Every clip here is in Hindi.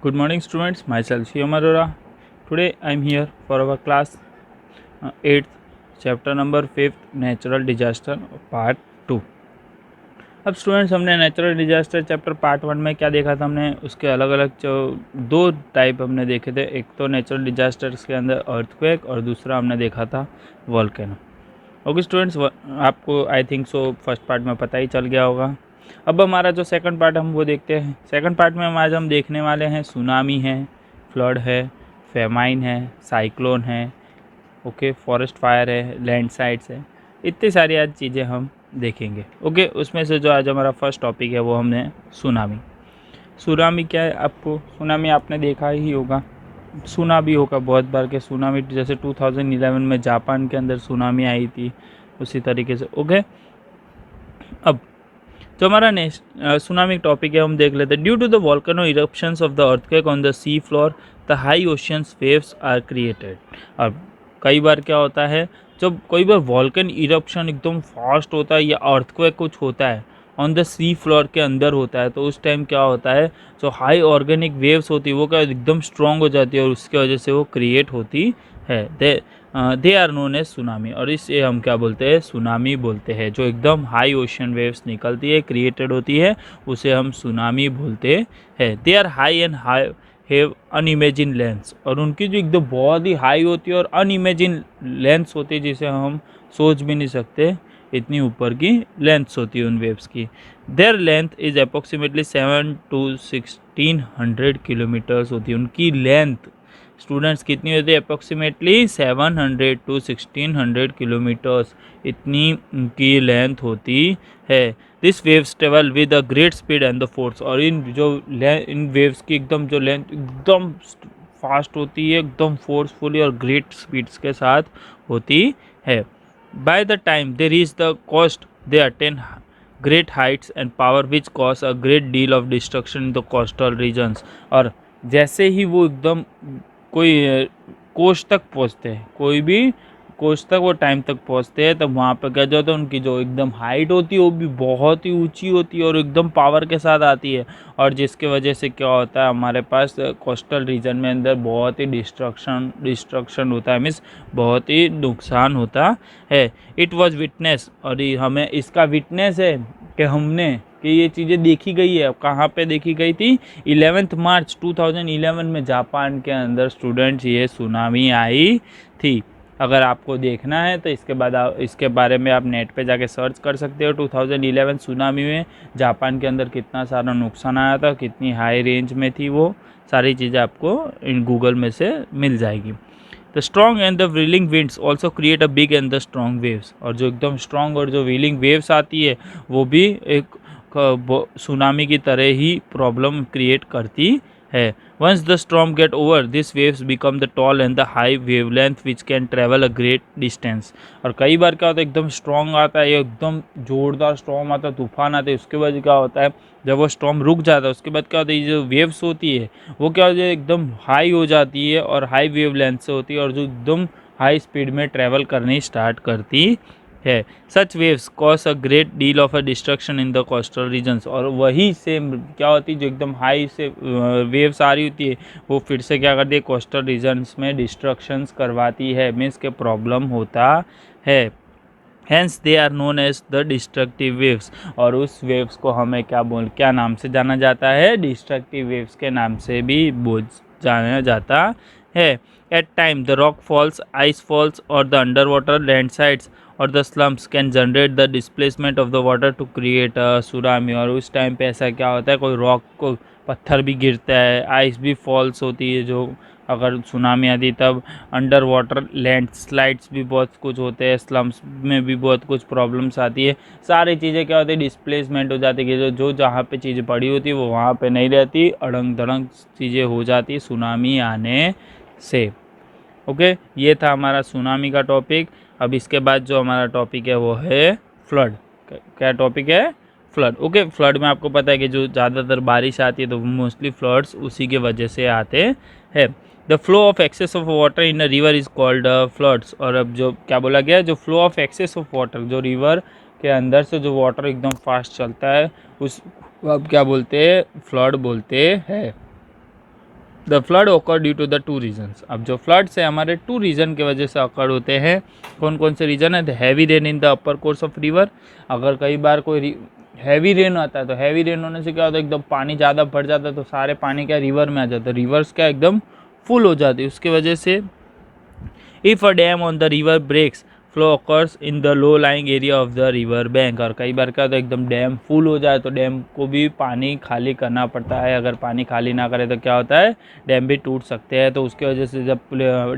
Good morning, students. Myself Shivam Arora. Today I am here for our class 8th, chapter number 5th, natural disaster part 2. अब स्टूडेंट्स हमने नेचुरल डिजास्टर चैप्टर पार्ट 1 में क्या देखा था, हमने उसके अलग अलग जो दो टाइप हमने देखे थे। एक तो नेचुरल डिजास्टर्स के अंदर अर्थक्वेक और दूसरा हमने देखा था वोल्केनो। ओके स्टूडेंट्स, आपको I think so first part में पता ही चल गया होगा। अब हमारा जो सेकंड पार्ट हम वो देखते हैं। सेकंड पार्ट में आज हम देखने वाले हैं सुनामी है, फ्लड है, फेमाइन है, साइक्लोन है, ओके, फॉरेस्ट फायर है, लैंडस्लाइड्स है, इतनी सारी आज चीज़ें हम देखेंगे। ओके, उसमें से जो आज हमारा फर्स्ट टॉपिक है वो हमने सुनामी। सुनामी क्या है, आपको सुनामी आपने देखा ही होगा, सुना भी होगा बहुत बार के सुनामी जैसे 2011 में जापान के अंदर सुनामी आई थी, उसी तरीके से। ओके, अब जो हमारा सुनामी टॉपिक है हम देख लेते हैं। Due to the volcano eruptions of the earthquake on the sea floor the high oceans waves are created. अब कई बार क्या होता है, जब कोई बार वॉल्केन इरप्शन एकदम फास्ट होता है या अर्थक्वेक कुछ होता है ऑन द सी फ्लोर के अंदर होता है, तो उस टाइम क्या होता है, जो हाई ऑर्गेनिक वेव्स होती है वो क्या एकदम स्ट्रॉन्ग हो जाती है और उसकी वजह से वो क्रिएट होती है। They are known as tsunami, और इसे हम क्या बोलते हैं, सुनामी बोलते हैं। जो एकदम हाई ओशन वेव्स निकलती है, क्रिएटेड होती है, उसे हम सुनामी बोलते हैं। They are high and high have unimagine lens, और उनकी जो एकदम बहुत ही हाई होती है और अनइमेजिन लेंस होती है जिसे हम सोच भी नहीं सकते, इतनी ऊपर की लेंथ्स होती है उन वेव्स की। There length is approximately 7 to 1600 kilometres होती है उनकी लेंथ। स्टूडेंट्स कितनी होती है, अप्रोक्सीमेटली 700 to 1600 किलोमीटर्स, इतनी उनकी लेंथ होती है। This waves travel with a great speed and the force, और इन वेव्स की एकदम जो लेंथ एकदम फास्ट होती है, एकदम फोर्सफुली और ग्रेट स्पीड्स के साथ होती है। By the time they reach the coast they attain great heights and power which cause a great deal of destruction in the coastal regions, और जैसे ही वो एकदम कोई कोस्ट तक पहुंचते हैं, कोई भी कोस्ट तक वो टाइम तक पहुंचते हैं, तब वहाँ पर क्या जो होता है, उनकी जो एकदम हाइट होती है वो भी बहुत ही ऊंची होती है और एकदम पावर के साथ आती है, और जिसके वजह से क्या होता है, हमारे पास कोस्टल रीजन में अंदर बहुत ही डिस्ट्रक्शन होता है, मीन्स बहुत ही नुकसान होता है। इट वॉज विटनेस, और ये हमें इसका विटनेस है कि ये चीज़ें देखी गई है। कहाँ पे देखी गई थी, 11 मार्च 2011 में जापान के अंदर स्टूडेंट्स ये सुनामी आई थी। अगर आपको देखना है तो इसके बारे में आप नेट पे जाके सर्च कर सकते हो। 2011 सुनामी में जापान के अंदर कितना सारा नुकसान आया था, कितनी हाई रेंज में थी, वो सारी चीज़ें आपको इन गूगल में से मिल जाएगी। The strong and the wheeling winds also create a big and the strong waves, और जो एकदम स्ट्रॉन्ग और जो व्हीलिंग वेव्स आती है वो भी एक सुनामी की तरह ही प्रॉब्लम क्रिएट करती है। Once the storm get over this waves become the tall and the high wavelength which can travel a great distance, और कई बार क्या होता है, एकदम स्ट्रॉन्ग आता है, एकदम जोरदार स्टॉर्म आता है, तूफान आता है, उसके बाद क्या होता है, जब वो स्टॉर्म रुक जाता है उसके बाद क्या होता है, ये जो वेव्स होती है वो क्या होती है, एकदम हाई हो जाती है और हाई वेवलेंथ से होती है, और जो एकदम हाई स्पीड में ट्रेवल करनी स्टार्ट करती है। Such waves cause a great deal of a destruction in the coastal regions, और वही से क्या होती है, जो एकदम हाई से वेव्स आ रही होती है वो फिर से क्या करती है, कोस्टल रीजन्स में डिस्ट्रक्शंस करवाती है, मीन्स के प्रॉब्लम होता है। Hence they are known as the destructive waves, और उस वेव्स को हमें क्या नाम से जाना जाता है, डिस्ट्रक्टिव वेव्स के नाम से भी जाना जाता है। At time the rock falls, ice falls और द अंडर वाटर लैंडस्लाइड्स और the slumps can generate the displacement of the water to create a tsunami, और उस टाइम पे ऐसा क्या होता है, कोई रॉक को पत्थर भी गिरता है, आइस भी फॉल्स होती है, जो अगर सुनामी आती तब अंडर वाटर लैंडस्लाइड्स भी बहुत कुछ होते हैं, स्लम्स में भी बहुत कुछ प्रॉब्लम्स आती है, सारी चीज़ें क्या होती है, डिस्प्लेसमेंट हो जाती है, जो जहाँ पे चीज़ें पड़ी होती है वो वहाँ पे नहीं रहती, अड़ंग दड़ंग चीज़ें हो जाती सुनामी आने से। ओके, ये था हमारा सुनामी का टॉपिक। अब इसके बाद जो हमारा टॉपिक है वो है फ्लड। क्या टॉपिक है, फ्लड। ओके, फ्लड में आपको पता है कि जो ज़्यादातर बारिश आती है तो मोस्टली फ्लड्स उसी के वजह से आते हैं। The flow of excess of water in a river is called floods, और अब जो क्या बोला गया है, जो flow of excess of water, जो रिवर के अंदर से जो वाटर एकदम फास्ट चलता है उस अब क्या बोलते हैं, फ्लड बोलते हैं। The flood occur due to the two reasons. अब जो फ्लड्स है हमारे टू रीज़न की वजह से अकर होते हैं। कौन कौन से रीज़न है? The heavy rain in the upper course of river. अगर कई बार कोई हैवी रेन आता है तो हैवी रेन होने से क्या होता है, एकदम पानी ज़्यादा भर जाता है तो सारे पानी क्या रिवर में आ जाता है, रिवर्स क्या एकदम फुल हो जाती है, उसकी वजह से if a dam on the river breaks flow occurs in the low lying area of the river bank. और कई बार क्या होता है, एकदम डैम फुल हो जाए तो डैम को भी पानी खाली करना पड़ता है। अगर पानी खाली ना करे तो क्या होता है, डैम भी टूट सकते हैं। तो उसकी वजह से जब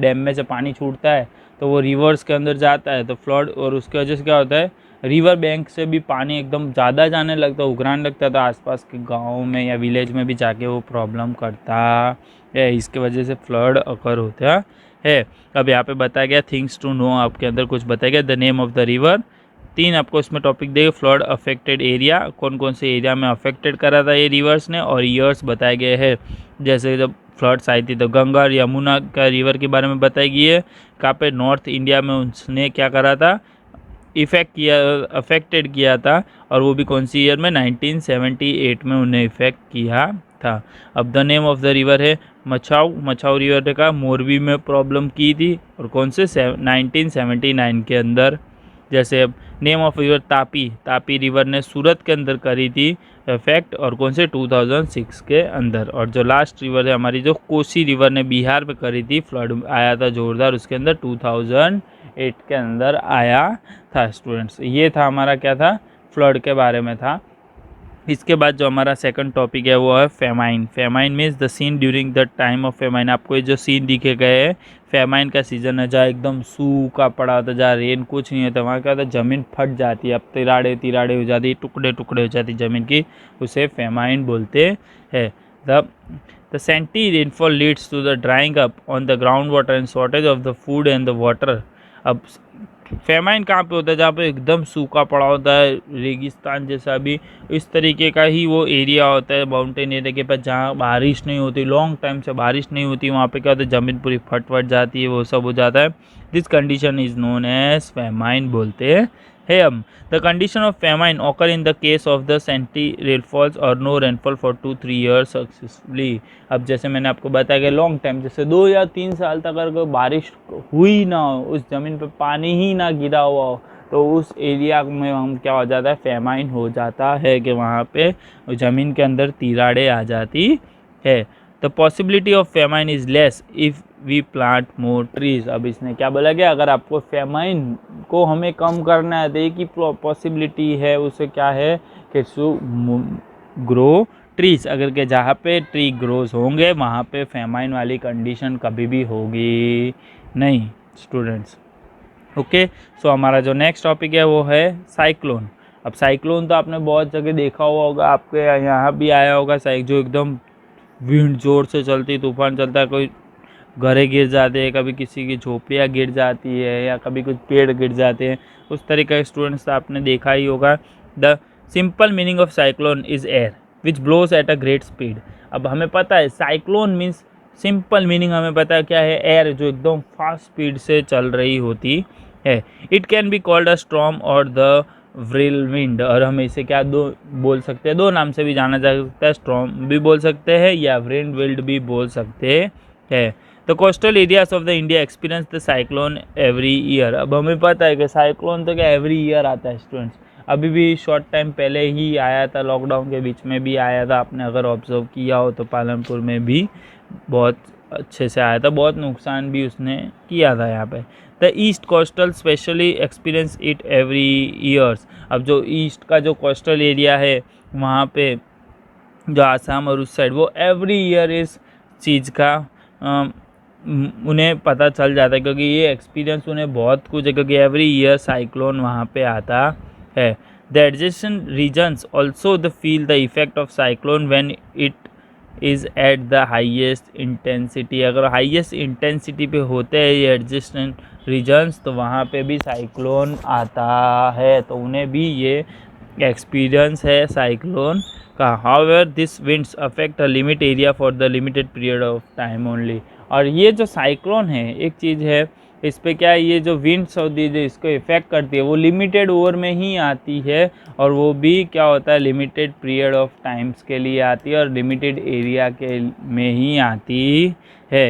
डैम में से पानी छूटता है तो वो रिवर्स के अंदर जाता है तो फ्लड, और उसकी वजह से क्या होता है, रिवर बैंक से भी पानी एकदम ज़्यादा जाने लगता है, उगराने लगता है, तो आसपास के गाँव में या विलेज में भी जाके वो प्रॉब्लम करता है। इसके वजह से फ्लड अकर होता है। अब यहाँ पे बताया गया थिंग्स टू नो, आपके अंदर कुछ बताया गया। The name of the river, 3 आपको इसमें टॉपिक देगा। फ्लड अफेक्टेड एरिया, कौन कौन से एरिया में अफेक्टेड करा था ये रिवर्स ने, और ईयर्स बताए गए हैं। जैसे जब फ्लड्स आई थी तो गंगा और यमुना का रिवर के बारे में बताई गई है। कहाँ पे? नॉर्थ इंडिया में उसने क्या करा था, अफेक्टेड किया था, और वो भी कौन सी ईयर में? 1978 में उन्हें इफेक्ट किया था। अब the name of the river है मछाऊ। मछाऊ रिवर का मोरबी में प्रॉब्लम की थी, और कौन से? 1979 के अंदर। जैसे अब name of river Tapi, Tapi river ने सूरत के अंदर करी थी इफेक्ट, और कौन से? 2006 के अंदर। और जो लास्ट रिवर है हमारी, जो कोसी रिवर ने बिहार पे करी थी, फ्लड आया था जोरदार, उसके अंदर 2008 के अंदर आया था। स्टूडेंट्स, ये था हमारा क्या था, फ्लड के बारे में था। इसके बाद जो हमारा सेकंड टॉपिक है वो है famine. Famine means the scene during the time of famine. आपको ये जो सीन दिखे गए हैं, फेमाइन का सीज़न है जहाँ एकदम सूखा पड़ा होता है, जहाँ रेन कुछ नहीं होता, वहाँ क्या होता है, ज़मीन फट जाती है, अब तिराड़े तिराड़े हो जाती है, टुकड़े टुकड़े हो जाती है ज़मीन की, उसे फेमाइन बोलते हैं। The scanty rainfall leads to the drying up on the ground water and shortage of the food and the water. अब फेमाइन कहाँ पे होता है? जहाँ पे एकदम सूखा पड़ा होता है, रेगिस्तान जैसा भी इस तरीके का ही वो एरिया होता है, माउंटेन एरिया के पास, जहाँ बारिश नहीं होती, लॉन्ग टाइम से बारिश नहीं होती, वहाँ पे क्या होता है, ज़मीन पूरी फट फट जाती है, वो सब हो जाता है। This condition is known as famine बोलते हैं। हम the condition of famine occur in the case of the scanty rainfalls और no rainfall for 2-3 years successfully. अब जैसे मैंने आपको बताया कि लॉन्ग टाइम, जैसे 2 या 3 साल तक अगर कोई बारिश हुई ना हो, उस ज़मीन पे पानी ही ना गिरा हुआ हो, तो उस एरिया में हम क्या हो जाता है, फेमाइन हो जाता है, कि वहाँ पे ज़मीन के अंदर तिराड़े आ जाती है। The possibility of famine is less if we plant more trees. अब इसने क्या बोला कि अगर आपको फेमाइन को हमें कम करना है तो एक ही पॉसिबिलिटी है, उसे क्या है कि ग्रो ट्रीज। अगर के जहाँ पे ट्री ग्रोज होंगे वहाँ पे फेमाइन वाली कंडीशन कभी भी होगी नहीं। स्टूडेंट्स, ओके, सो हमारा जो नेक्स्ट टॉपिक है वो है साइक्लोन। अब साइक्लोन तो आपने बहुत जगह देखा हुआ होगा, आपके यहाँ भी आया होगा, जो एकदम विंड जोर से चलती, तूफान चलता है, कोई घरे गिर जाते हैं, कभी किसी की झोपड़ियाँ गिर जाती है, या कभी कुछ पेड़ गिर जाते हैं, उस तरीके के स्टूडेंट्स आपने देखा ही होगा। The simple meaning of cyclone is air which blows at a great speed. अब हमें पता है साइक्लोन मीन्स, सिंपल मीनिंग हमें पता है क्या है, एयर जो एकदम फास्ट स्पीड से चल रही होती है। It can be called a storm और द व्रिलविंड। और हम इसे क्या बोल सकते हैं, 2 नाम से भी जाना जा सकता है, स्टॉर्म भी बोल सकते हैं या व्रिलविंड भी बोल सकते हैं। The coastal areas of the India experience the cyclone every year. अब हमें पता है कि साइक्लोन तो क्या एवरी ईयर आता है स्टूडेंट्स। अभी भी शॉर्ट टाइम पहले ही आया था, लॉकडाउन के बीच में भी आया था, आपने अगर ऑब्जर्व किया हो तो पालनपुर में भी बहुत अच्छे से आया था, बहुत नुकसान भी उसने किया था यहाँ पे। The east coastal specially experience it every years. अब जो ईस्ट का जो कोस्टल एरिया है वहाँ पे, जो आसाम और उस साइड, वो एवरी ईयर इस चीज़ का उन्हें पता चल जाता है, क्योंकि ये एक्सपीरियंस उन्हें बहुत कुछ है, क्योंकि एवरी ईयर साइक्लोन वहाँ पे आता है। The adjacent regions also the feel the effect of cyclone when it is at the highest intensity. अगर हाईएस्ट इंटेंसिटी पे होते हैं ये एडजेसेंट रीजन्स, तो वहाँ पे भी साइक्लोन आता है, तो उन्हें भी ये एक्सपीरियंस है साइक्लोन का। However this winds affect a limit area for the limited period of time only. और ये जो साइक्लोन है, एक चीज़ है इस पे क्या है, ये जो विंड्स होती है जो इसको इफेक्ट करती है वो लिमिटेड ओवर में ही आती है, और वो भी क्या होता है लिमिटेड पीरियड ऑफ टाइम्स के लिए आती है और लिमिटेड एरिया के में ही आती है।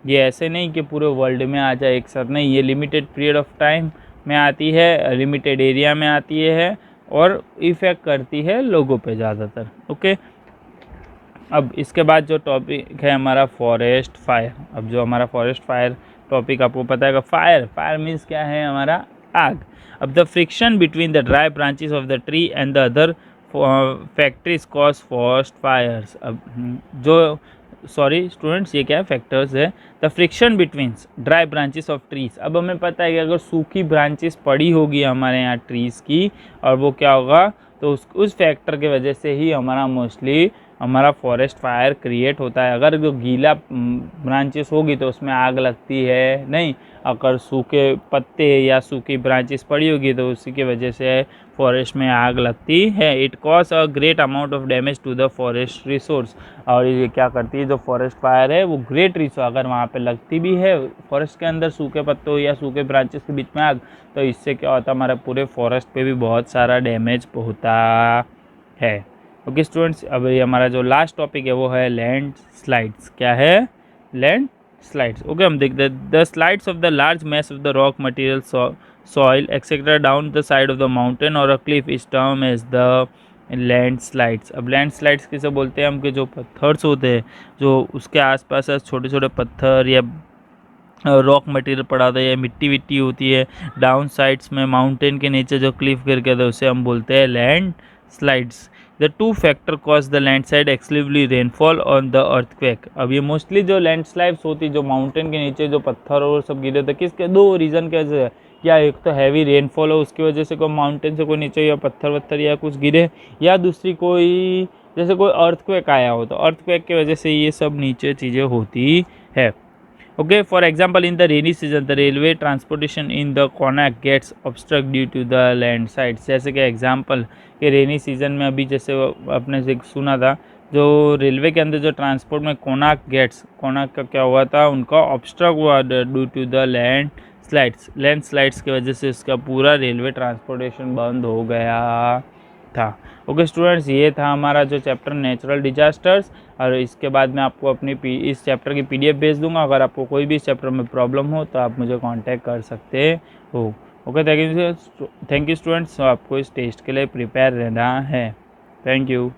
ये ऐसे नहीं कि पूरे वर्ल्ड में आ जाए एक साथ, नहीं, ये लिमिटेड पीरियड ऑफ टाइम में आती है, लिमिटेड एरिया में आती है और इफेक्ट करती है लोगों पे ज़्यादातर। ओके, अब इसके बाद जो टॉपिक है हमारा फॉरेस्ट फायर। अब जो हमारा फॉरेस्ट फायर टॉपिक आपको पता है, फायर मीन्स क्या है, हमारा आग। अब the friction between the dry branches of the tree and the other factories cause forest fires. अब जो सॉरी स्टूडेंट्स, ये क्या है, फैक्टर्स है। The friction between dry branches of trees. अब हमें पता है कि अगर सूखी ब्रांचेस पड़ी होगी हमारे यहाँ ट्रीज़ की, और वो क्या होगा, तो उस फैक्टर के वजह से ही हमारा फॉरेस्ट फायर क्रिएट होता है। अगर जो गीला ब्रांचेस होगी तो उसमें आग लगती है नहीं, अगर सूखे पत्ते या सूखी ब्रांचेस पड़ी होगी तो उसी की वजह से फॉरेस्ट में आग लगती है। It cause a great amount of damage to the forest resource. और ये क्या करती है, जो फॉरेस्ट फायर है वो ग्रेट रिसोर्स, अगर वहाँ पे लगती भी है फॉरेस्ट के अंदर सूखे पत्तों या सूखे ब्रांचेस के बीच में आग, तो इससे क्या होता है, हमारे पूरे फॉरेस्ट पे भी बहुत सारा डैमेज होता है। ओके स्टूडेंट्स, अब ये हमारा जो लास्ट टॉपिक है वो है लैंड स्लाइड्स। क्या है, लैंड स्लाइड्स। ओके, हम देखते हैं the slides of the large mass of the rock material soil etcetera down the side of the mountain और a cliff is term as the land slides. अब लैंड स्लाइड्स किसे बोलते हैं, हम के जो पत्थर्स होते हैं, जो उसके आसपास छोटे छोटे पत्थर या रॉक मटेरियल पड़ा होता है या मिट्टी विट्टी होती है डाउन साइड्स में, माउंटेन के नीचे जो क्लिफ गिर गए थे उसे हम बोलते हैं land slides. The two factor cause the landslide exclusively rainfall on the earthquake. अब ये मोस्टली जो लैंडस्लाइड्स होती, जो माउंटेन के नीचे जो पत्थर और सब गिरे थे, किसके, दो रीज़न के वजह से, या एक तो हैवी रेनफॉल हो उसकी वजह से कोई माउंटेन से कोई नीचे या पत्थर वत्थर या कुछ गिरे, या दूसरी कोई जैसे कोई अर्थक्वेक आया हो तो अर्थक्वेक की वजह से ये सब नीचे चीज़ें होती है। Okay, for example, in the rainy season, the railway transportation in the Konark gets obstructed due to the landslides. जैसे कि एग्जाम्पल कि रेनी सीजन में अभी जैसे आपने से सुना था, जो रेलवे के अंदर जो ट्रांसपोर्ट में कोणार्क का क्या हुआ था, उनका ऑब्स्ट्रक्ट हुआ due to the land slides की वजह से उसका पूरा रेलवे ट्रांसपोर्टेशन बंद हो गया था। ओके स्टूडेंट्स, ये था हमारा जो चैप्टर नेचुरल डिजास्टर्स, और इसके बाद मैं आपको अपनी इस चैप्टर की पीडीएफ भेज दूंगा। अगर आपको कोई भी इस चैप्टर में प्रॉब्लम हो तो आप मुझे कांटेक्ट कर सकते हो। Okay, thank you students. आपको इस टेस्ट के लिए प्रिपेयर रहना है। Thank you.